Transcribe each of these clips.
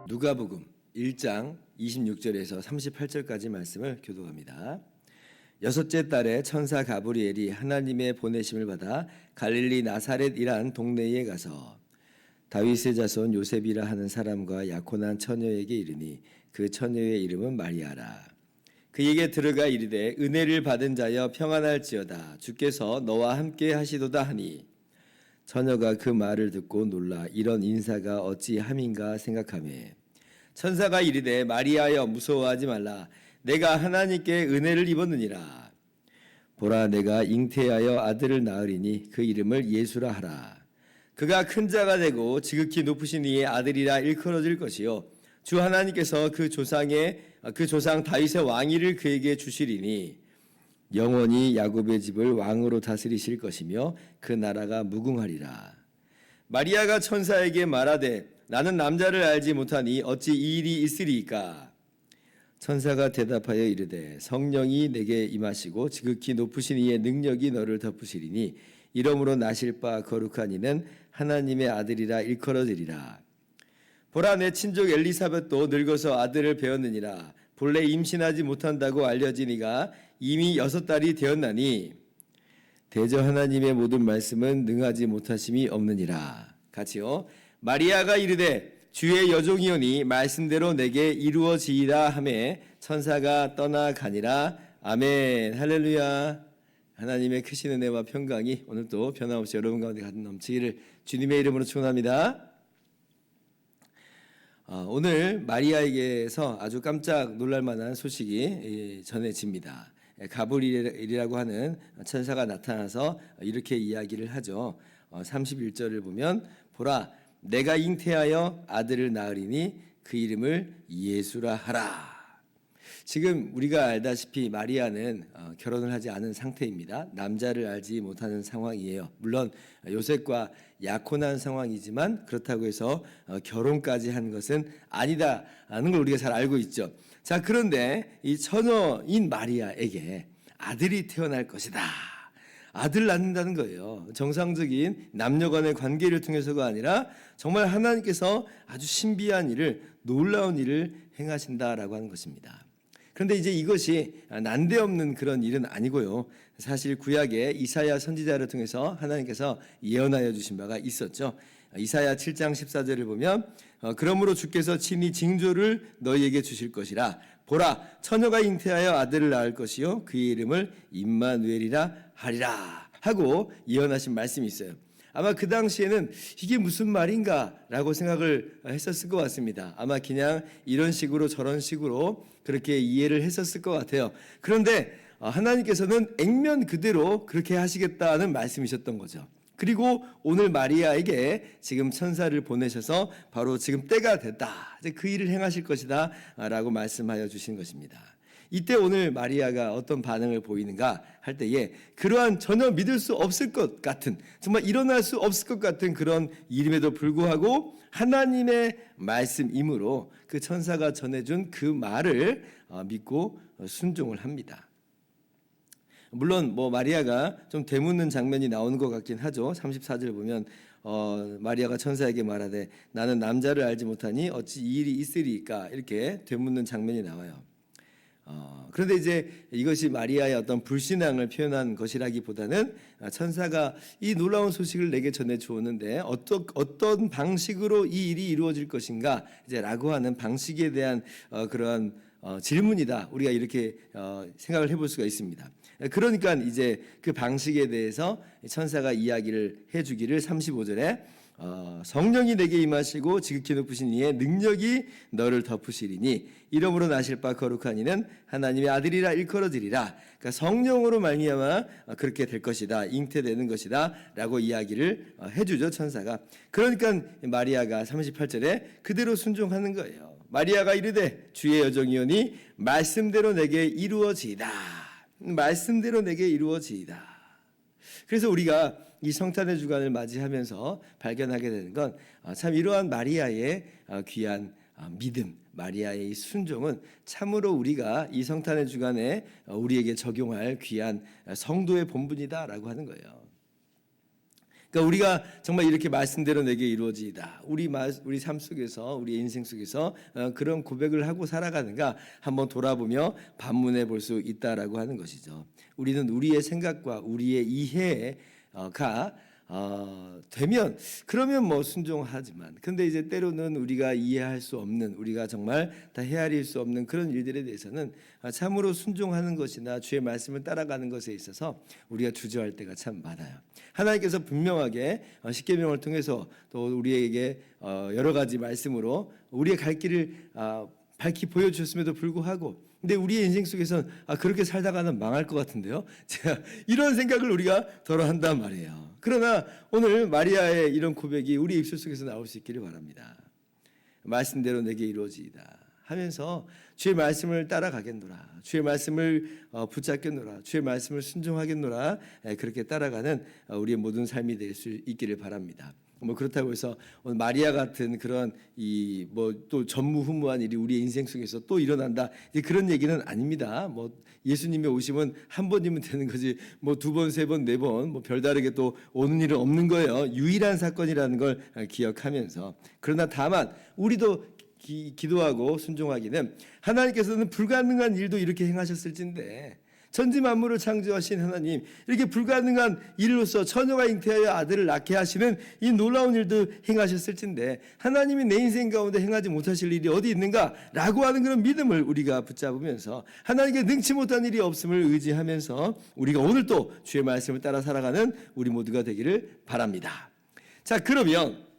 누가복음 1장 26절에서 38절까지 말씀을 교독합니다. 여섯째 달에 천사 가브리엘이 하나님의 보내심을 받아 갈릴리 나사렛이란 동네에 가서 다윗의 자손 요셉이라 하는 사람과 약혼한 처녀에게 이르니 그 처녀의 이름은 마리아라. 그에게 들어가 이르되 은혜를 받은 자여 평안할지어다. 주께서 너와 함께 하시도다 하니 처녀가 그 말을 듣고 놀라 이런 인사가 어찌 함인가 생각하매 천사가 이르되 마리아여 무서워하지 말라. 내가 하나님께 은혜를 입었느니라. 보라 내가 잉태하여 아들을 낳으리니 그 이름을 예수라 하라. 그가 큰 자가 되고 지극히 높으신 이의 아들이라 일컬어질 것이요 주 하나님께서 그 조상 다윗의 왕위를 그에게 주시리니 영원히 야곱의 집을 왕으로 다스리실 것이며 그 나라가 무궁하리라. 마리아가 천사에게 말하되 나는 남자를 알지 못하니 어찌 이 일이 있으리이까. 천사가 대답하여 이르되 성령이 내게 임하시고 지극히 높으신 이의 능력이 너를 덮으시리니 이러므로 나실 바 거룩한 이는 하나님의 아들이라 일컬어지리라. 보라 내 친족 엘리사벳도 늙어서 아들을 배었느니라. 본래 임신하지 못한다고 알려진 이가 이미 6달이 되었나니 대저 하나님의 모든 말씀은 능하지 못하심이 없느니라. 같이요. 마리아가 이르되 주의 여종이오니 말씀대로 내게 이루어지이라 하매 천사가 떠나가니라. 아멘. 할렐루야. 하나님의 크신 은혜와 평강이 오늘도 변함없이 여러분 가운데 가득 넘치기를 주님의 이름으로 축원합니다. 오늘 마리아에게서 아주 깜짝 놀랄 만한 소식이 전해집니다. 가브리엘이라고 하는 천사가 나타나서 이렇게 이야기를 하죠. 31절을 보면 보라 내가 잉태하여 아들을 낳으리니 그 이름을 예수라 하라. 지금 우리가 알다시피 마리아는 결혼을 하지 않은 상태입니다. 남자를 알지 못하는 상황이에요. 물론 요셉과 약혼한 상황이지만 그렇다고 해서 결혼까지 한 것은 아니다라는 걸 우리가 잘 알고 있죠. 자, 그런데 이 처녀인 마리아에게 아들이 태어날 것이다. 아들 낳는다는 거예요. 정상적인 남녀간의 관계를 통해서가 아니라 정말 하나님께서 아주 신비한 일을, 놀라운 일을 행하신다라고 하는 것입니다. 그런데 이제 이것이 난데없는 그런 일은 아니고요. 사실 구약의 이사야 선지자를 통해서 하나님께서 예언하여 주신 바가 있었죠. 이사야 7장 14절을 보면 그러므로 주께서 친히 징조를 너희에게 주실 것이라. 보라 처녀가 잉태하여 아들을 낳을 것이요 그의 이름을 임마누엘이라 하리라 하고 예언하신 말씀이 있어요. 아마 그 당시에는 이게 무슨 말인가라고 생각을 했었을 것 같습니다. 아마 그냥 이런 식으로 저런 식으로 그렇게 이해를 했었을 것 같아요. 그런데 하나님께서는 액면 그대로 그렇게 하시겠다는 말씀이셨던 거죠. 그리고 오늘 마리아에게 지금 천사를 보내셔서 바로 지금 때가 됐다. 이제 그 일을 행하실 것이다 라고 말씀하여 주신 것입니다. 이때 오늘 마리아가 어떤 반응을 보이는가 할 때에 그러한 전혀 믿을 수 없을 것 같은 정말 일어날 수 없을 것 같은 그런 일임에도 불구하고 하나님의 말씀이므로 그 천사가 전해준 그 말을 믿고 순종을 합니다. 물론 마리아가 좀 되묻는 장면이 나오는 것 같긴 하죠. 34절 보면 마리아가 천사에게 말하되 나는 남자를 알지 못하니 어찌 이 일이 있으리까 이렇게 되묻는 장면이 나와요. 그런데 이제 이것이 마리아의 어떤 불신앙을 표현한 것이라기보다는 천사가 이 놀라운 소식을 내게 전해 주었는데 어떤 방식으로 이 일이 이루어질 것인가 라고 하는 방식에 대한 그러한 질문이다. 우리가 이렇게 생각을 해볼 수가 있습니다. 그러니까 이제 그 방식에 대해서 천사가 이야기를 해주기를 35절에 성령이 내게 임하시고 지극히 높으신 이의 능력이 너를 덮으시리니 이러므로 나실 바 거룩한 이는 하나님의 아들이라 일컬어지리라. 그러니까 성령으로 말미암아 그렇게 될 것이다. 잉태되는 것이다 라고 이야기를 해주죠 천사가. 그러니까 마리아가 38절에 그대로 순종하는 거예요. 마리아가 이르되 주의 여종이오니 말씀대로 내게 이루어지이다. 말씀대로 내게 이루어지이다. 그래서 우리가 이 성탄의 주간을 맞이하면서 발견하게 되는 건 참 이러한 마리아의 귀한 믿음, 마리아의 이 순종은 참으로 우리가 이 성탄의 주간에 우리에게 적용할 귀한 성도의 본분이다라고 하는 거예요. 그러니까 우리가 정말 이렇게 말씀대로 내게 이루어지이다. 우리 삶 속에서, 우리 인생 속에서 그런 고백을 하고 살아가는가 한번 돌아보며 반문해 볼 수 있다라고 하는 것이죠. 우리는 우리의 생각과 우리의 이해가 되면 그러면 뭐 순종하지만, 근데 이제 때로는 우리가 이해할 수 없는, 우리가 정말 다 헤아릴 수 없는 그런 일들에 대해서는 참으로 순종하는 것이나 주의 말씀을 따라가는 것에 있어서 우리가 주저할 때가 참 많아요. 하나님께서 분명하게 십계명을 통해서 또 우리에게 여러 가지 말씀으로 우리의 갈 길을 밝히 보여주셨음에도 불구하고, 근데 우리의 인생 속에서는 그렇게 살다가는 망할 것 같은데요. 제가 이런 생각을 우리가 덜어 한단 말이에요. 그러나 오늘 마리아의 이런 고백이 우리 입술 속에서 나올 수 있기를 바랍니다. 말씀대로 내게 이루어지이다 하면서 주의 말씀을 따라가겠노라, 주의 말씀을 붙잡겠노라, 주의 말씀을 순종하겠노라, 그렇게 따라가는 우리의 모든 삶이 될 수 있기를 바랍니다. 뭐 그렇다고 해서 오늘 마리아 같은 그런 이 뭐 또 전무후무한 일이 우리의 인생 속에서 또 일어난다, 그런 얘기는 아닙니다. 뭐 예수님이 오시면 한 번이면 되는 거지 뭐 두 번, 세 번, 네 번 뭐 별다르게 또 오는 일은 없는 거예요. 유일한 사건이라는 걸 기억하면서, 그러나 다만 우리도 기도하고 순종하기는, 하나님께서는 불가능한 일도 이렇게 행하셨을진데, 천지 만물을 창조하신 하나님, 이렇게 불가능한 일로서 처녀가 잉태하여 아들을 낳게 하시는 이 놀라운 일도 행하셨을진데, 하나님이 내 인생 가운데 행하지 못하실 일이 어디 있는가라고 하는 그런 믿음을 우리가 붙잡으면서, 하나님께 능치 못한 일이 없음을 의지하면서 우리가 오늘 또 주의 말씀을 따라 살아가는 우리 모두가 되기를 바랍니다. 자, 그러면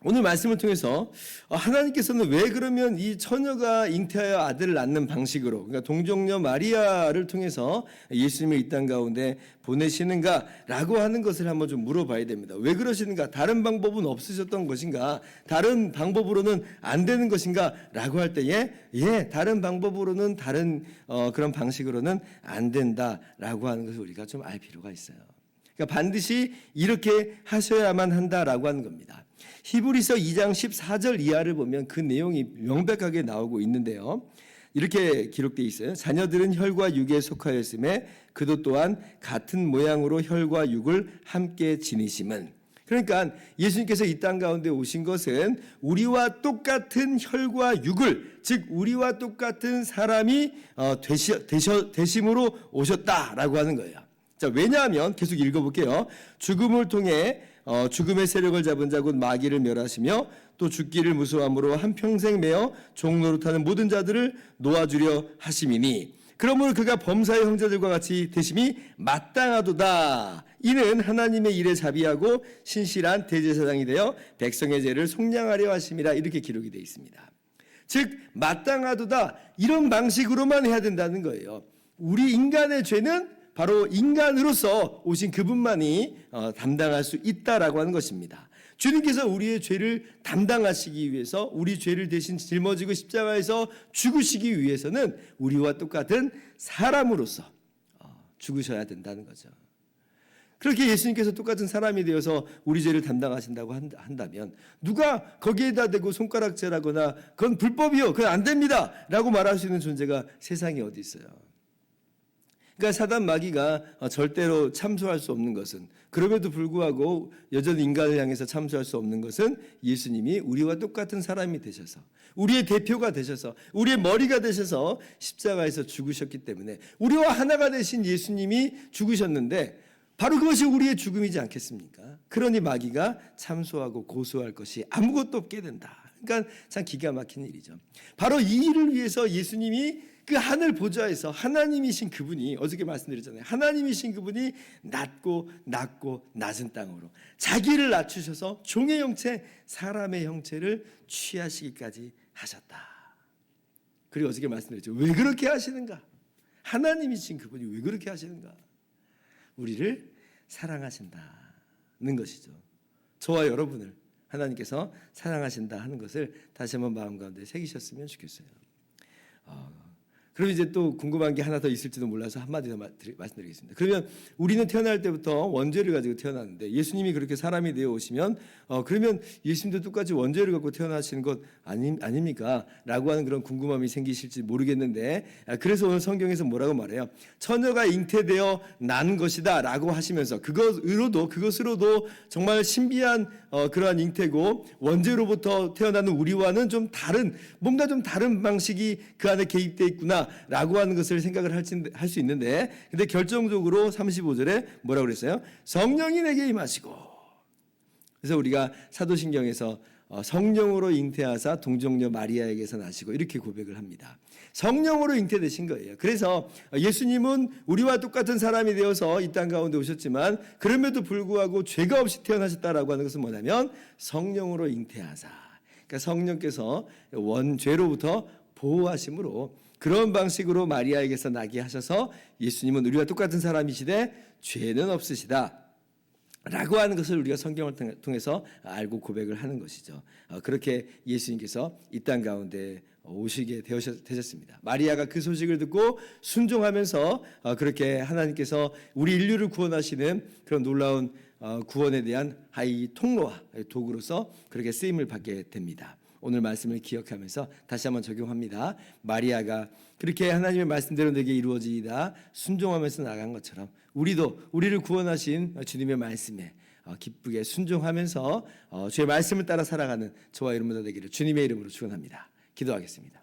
오늘 말씀을 통해서 하나님께서는 왜 그러면 이 처녀가 잉태하여 아들을 낳는 방식으로, 그러니까 동정녀 마리아를 통해서 예수님을 이 땅 가운데 보내시는가라고 하는 것을 한번 좀 물어봐야 됩니다. 왜 그러시는가? 다른 방법은 없으셨던 것인가? 다른 방법으로는 안 되는 것인가? 라고 할 때에 다른 방법으로는, 다른 그런 방식으로는 안 된다라고 하는 것을 우리가 좀 알 필요가 있어요. 그러니까 반드시 이렇게 하셔야만 한다라고 하는 겁니다. 히브리서 2장 14절 이하를 보면 그 내용이 명백하게 나오고 있는데요. 이렇게 기록되어 있어요. 자녀들은 혈과 육에 속하였음에 그도 또한 같은 모양으로 혈과 육을 함께 지니심은. 그러니까 예수님께서 이 땅 가운데 오신 것은 우리와 똑같은 혈과 육을, 즉 우리와 똑같은 사람이 되심으로 오셨다라고 하는 거예요. 자, 왜냐하면 계속 읽어볼게요. 죽음을 통해 죽음의 세력을 잡은 자 곧 마귀를 멸하시며 또 죽기를 무서워함으로 한평생 매어 종노릇하는 모든 자들을 놓아주려 하심이니, 그러므로 그가 범사의 형제들과 같이 되심이 마땅하도다. 이는 하나님의 일에 자비하고 신실한 대제사장이 되어 백성의 죄를 속량하려 하심이라. 이렇게 기록이 되어 있습니다. 즉 마땅하도다, 이런 방식으로만 해야 된다는 거예요. 우리 인간의 죄는 바로 인간으로서 오신 그분만이 담당할 수 있다라고 하는 것입니다. 주님께서 우리의 죄를 담당하시기 위해서, 우리 죄를 대신 짊어지고 십자가에서 죽으시기 위해서는 우리와 똑같은 사람으로서 죽으셔야 된다는 거죠. 그렇게 예수님께서 똑같은 사람이 되어서 우리 죄를 담당하신다고 한다면 누가 거기에다 대고 손가락질하거나 그건 불법이요, 그건 안 됩니다 라고 말할 수 있는 존재가 세상에 어디 있어요. 그러니까 사단 마귀가 절대로 참소할 수 없는 것은, 그럼에도 불구하고 여전히 인간을 향해서 참소할 수 없는 것은, 예수님이 우리와 똑같은 사람이 되셔서, 우리의 대표가 되셔서, 우리의 머리가 되셔서 십자가에서 죽으셨기 때문에, 우리와 하나가 되신 예수님이 죽으셨는데 바로 그것이 우리의 죽음이지 않겠습니까? 그러니 마귀가 참소하고 고소할 것이 아무것도 없게 된다. 그러니까 참 기가 막힌 일이죠. 바로 이 일을 위해서 예수님이 그 하늘 보좌에서, 하나님이신 그분이, 어저께 말씀드렸잖아요. 하나님이신 그분이 낮고 낮은 땅으로 자기를 낮추셔서 종의 형체, 사람의 형체를 취하시기까지 하셨다. 그리고 어저께 말씀드렸죠. 왜 그렇게 하시는가? 하나님이신 그분이 왜 그렇게 하시는가? 우리를 사랑하신다는 것이죠. 저와 여러분을 하나님께서 사랑하신다 하는 것을 다시 한번 마음 가운데 새기셨으면 좋겠어요. 그럼 이제 또 궁금한 게 하나 더 있을지도 몰라서 한마디 더 말씀드리겠습니다. 그러면 우리는 태어날 때부터 원죄를 가지고 태어났는데 예수님이 그렇게 사람이 되어 오시면 그러면 예수님도 똑같이 원죄를 갖고 태어나시는 것 아닙니까? 라고 하는 그런 궁금함이 생기실지 모르겠는데 그래서 오늘 성경에서 뭐라고 말해요? 처녀가 잉태되어 난 것이다 라고 하시면서 그것으로도 정말 신비한 그러한 잉태고 원죄로부터 태어나는 우리와는 좀 다른 뭔가 좀 다른 방식이 그 안에 개입되어 있구나 라고 하는 것을 생각을 할 수 있는데 근데 결정적으로 35절에 뭐라고 그랬어요? 성령이 내게 임하시고 그래서 우리가 사도신경에서 성령으로 잉태하사 동정녀 마리아에게서 나시고 이렇게 고백을 합니다. 성령으로 잉태되신 거예요. 그래서 예수님은 우리와 똑같은 사람이 되어서 이 땅 가운데 오셨지만 그럼에도 불구하고 죄가 없이 태어나셨다라고 하는 것은 뭐냐면 성령으로 잉태하사 그러니까 성령께서 원죄로부터 보호하심으로 그런 방식으로 마리아에게서 나게 하셔서 예수님은 우리와 똑같은 사람이시되 죄는 없으시다 라고 하는 것을 우리가 성경을 통해서 알고 고백을 하는 것이죠. 그렇게 예수님께서 이 땅 가운데 오시게 되셨습니다. 마리아가 그 소식을 듣고 순종하면서 그렇게 하나님께서 우리 인류를 구원하시는 그런 놀라운 구원에 대한 통로와 도구로서 그렇게 쓰임을 받게 됩니다. 오늘 말씀을 기억하면서 다시 한번 적용합니다. 마리아가 그렇게 하나님의 말씀대로 내게 이루어지이다 순종하면서 나간 것처럼 우리도 우리를 구원하신 주님의 말씀에 기쁘게 순종하면서 주의 말씀을 따라 살아가는 저와 여러분들 되기를 주님의 이름으로 축원합니다. 기도하겠습니다.